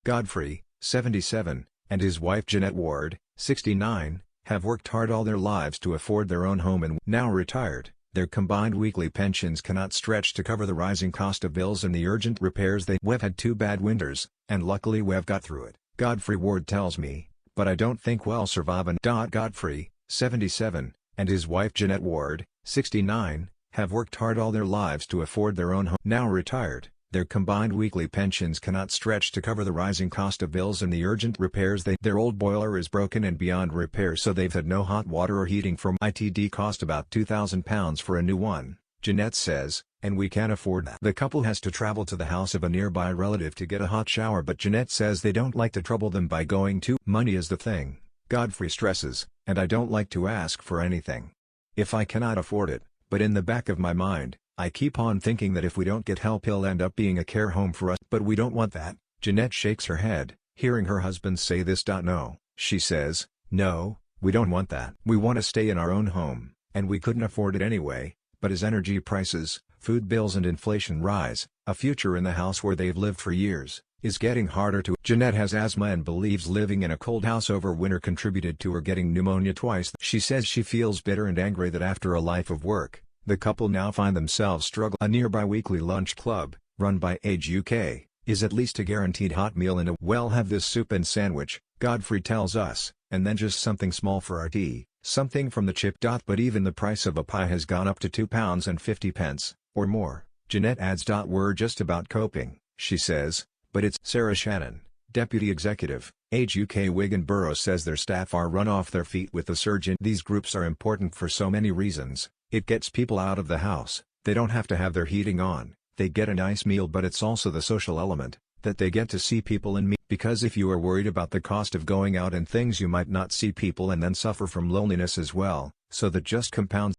Godfrey, 77, and his wife Jeanette Ward, 69, have worked hard all their lives to afford their own home and now retired. Their combined weekly pensions cannot stretch to cover the rising cost of bills and the urgent repairs We've had 2 bad winters, and luckily we've got through it, Godfrey Ward tells me, but I don't think we'll survive. And Godfrey, 77, and his wife Jeanette Ward, 69, have worked hard all their lives to afford their own home. Now retired, their combined weekly pensions cannot stretch to cover the rising cost of bills and the urgent repairs. Their old boiler is broken and beyond repair, so they've had no hot water or heating for it'd cost about £2,000 for a new one, Jeanette says, and we can't afford that. The couple has to travel to the house of a nearby relative to get a hot shower, but Jeanette says they don't like to trouble them by going to. Money is the thing, Godfrey stresses, and I don't like to ask for anything if I cannot afford it, but in the back of my mind, I keep on thinking that if we don't get help he'll end up being a care home for us. But we don't want that. Jeanette shakes her head, hearing her husband say this. No, she says, no, we don't want that. We want to stay in our own home, and we couldn't afford it anyway, but as energy prices, food bills and inflation rise, a future in the house where they've lived for years is getting harder to. Jeanette has asthma and believes living in a cold house over winter contributed to her getting pneumonia twice. She says she feels bitter and angry that after a life of work, the couple now find themselves struggling. A nearby weekly lunch club, run by Age UK, is at least a guaranteed hot meal and we'll have this soup and sandwich, Godfrey tells us, and then just something small for our tea, something from the chip. But even the price of a pie has gone up to £2.50, or more, Jeanette adds. We're just about coping, she says, but it's. Sarah Shannon, Deputy Executive, Age UK Wigan Borough, says their staff are run off their feet with the surge in. These groups are important for so many reasons. It gets people out of the house, they don't have to have their heating on, they get a nice meal, but it's also the social element, that they get to see people and meet. Because if you are worried about the cost of going out and things, you might not see people and then suffer from loneliness as well, so that just compounds.